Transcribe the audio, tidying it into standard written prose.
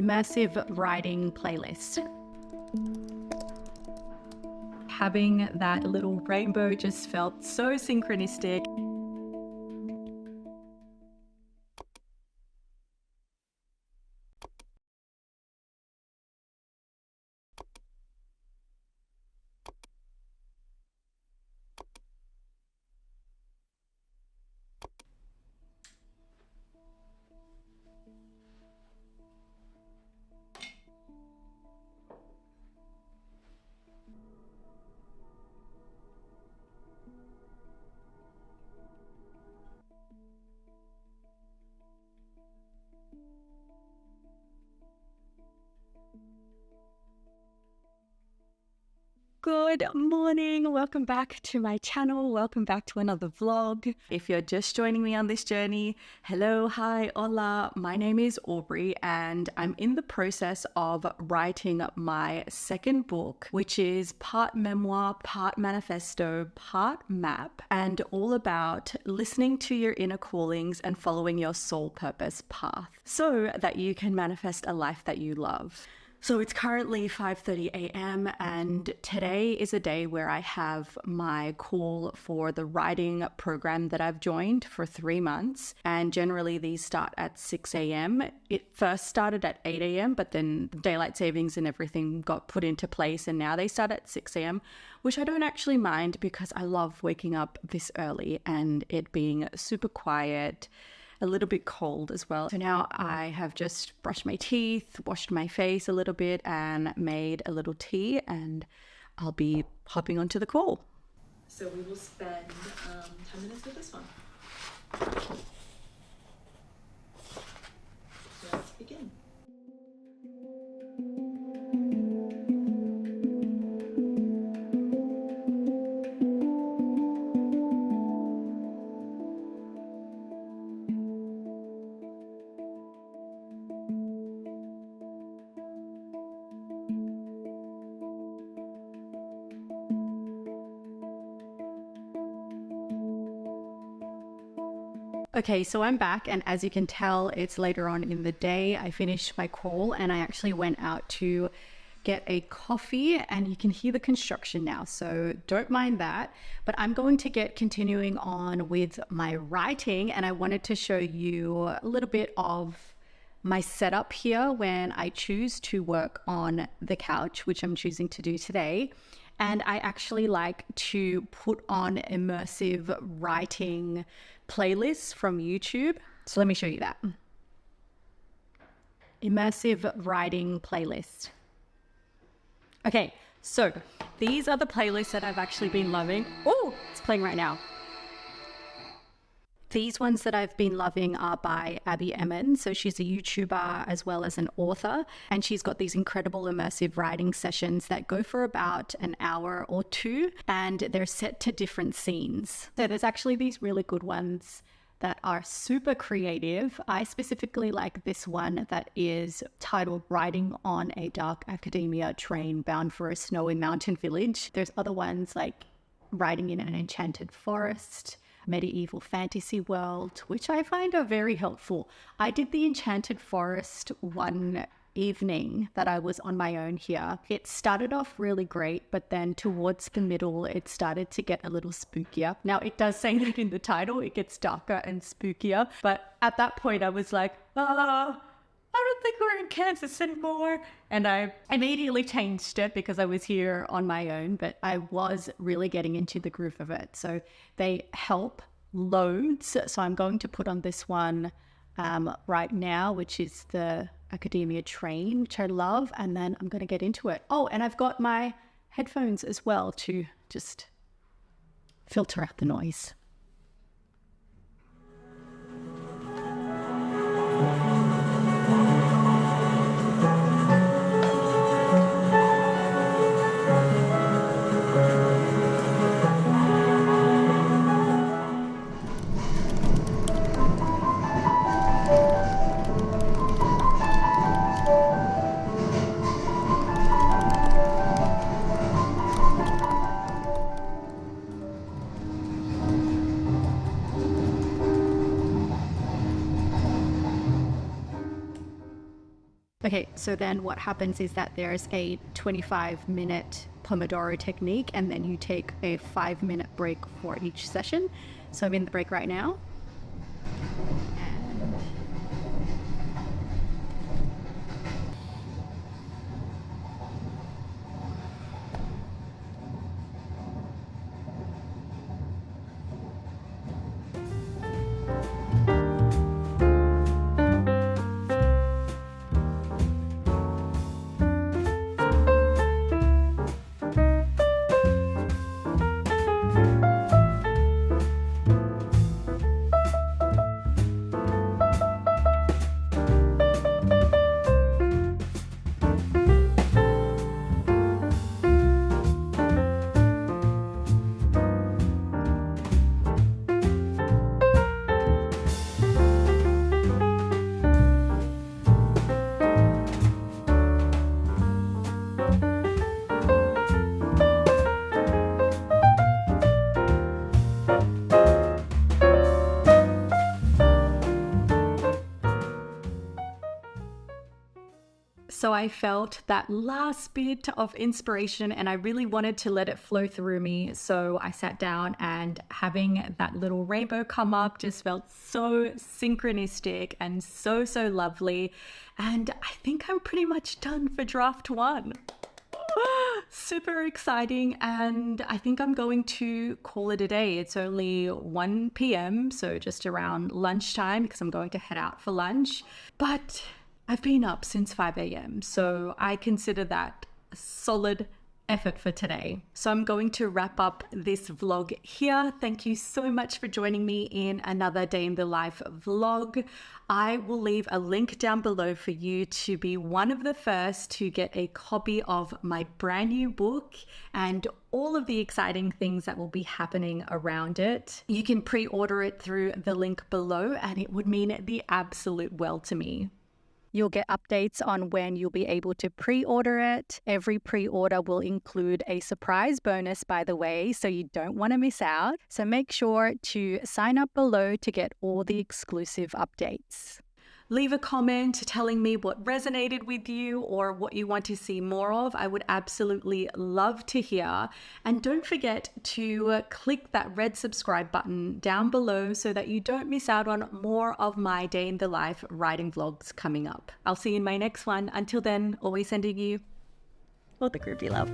immersive writing playlist. Having that little rainbow just felt so synchronistic. Good morning, welcome back to my channel, welcome back to another vlog. If you're just joining me on this journey, hello, hi, hola, my name is Aubrey and I'm in the process of writing my second book, which is part memoir, part manifesto, part map, and all about listening to your inner callings and following your soul purpose path so that you can manifest a life that you love. So it's currently 5:30 a.m. and today is a day where I have my call for the writing program that I've joined for 3 months. And generally these start at 6 a.m. It first started at 8 a.m. but then daylight savings and everything got put into place and now they start at 6 a.m. which I don't actually mind because I love waking up this early and it being super quiet, a little bit cold as well. So now I have just brushed my teeth, washed my face a little bit and made a little tea and I'll be hopping onto the call. So we will spend 10 minutes with this one. Let's begin. Okay, so I'm back and as you can tell, it's later on in the day. I finished my call and I actually went out to get a coffee and you can hear the construction now, so don't mind that. But I'm going to get continuing on with my writing and I wanted to show you a little bit of my setup here when I choose to work on the couch, which I'm choosing to do today. And I actually like to put on immersive writing playlists from YouTube. So let me show you that. Immersive writing playlist. Okay, so these are the playlists that I've actually been loving. Oh, it's playing right now. These ones that I've been loving are by Abby Emmons. So she's a YouTuber as well as an author. And she's got these incredible immersive writing sessions that go for about an hour or two. And they're set to different scenes. So there's actually these really good ones that are super creative. I specifically like this one that is titled Riding on a Dark Academia Train Bound for a Snowy Mountain Village. There's other ones like Riding in an Enchanted Forest, Medieval Fantasy World, which I find are very helpful. I did the Enchanted Forest one evening that I was on my own here. It started off really great, but then towards the middle, it started to get a little spookier. Now, it does say that in the title, it gets darker and spookier, but at that point I was like, I don't think we're in Kansas anymore. And I immediately changed it because I was here on my own, but I was really getting into the groove of it. So they help loads. So I'm going to put on this one right now, which is the Academia Train, which I love. And then I'm going to get into it. Oh, and I've got my headphones as well to just filter out the noise. Okay, so then what happens is that there's a 25-minute Pomodoro technique, and then you take a 5-minute break for each session. So I'm in the break right now. So I felt that last bit of inspiration and I really wanted to let it flow through me. So I sat down, and having that little rainbow come up just felt so synchronistic and so lovely. And I think I'm pretty much done for draft 1. Super exciting, and I think I'm going to call it a day. It's only 1 p.m, so just around lunchtime, because I'm going to head out for lunch. But I've been up since 5 a.m, so I consider that a solid effort for today. So I'm going to wrap up this vlog here. Thank you so much for joining me in another day in the life vlog. I will leave a link down below for you to be one of the first to get a copy of my brand new book and all of the exciting things that will be happening around it. You can pre-order it through the link below, and it would mean the absolute world to me. You'll get updates on when you'll be able to pre-order it. Every pre-order will include a surprise bonus, by the way, so you don't want to miss out. So make sure to sign up below to get all the exclusive updates. Leave a comment telling me what resonated with you or what you want to see more of. I would absolutely love to hear. And don't forget to click that red subscribe button down below so that you don't miss out on more of my day in the life writing vlogs coming up. I'll see you in my next one. Until then, always sending you all the groovy love.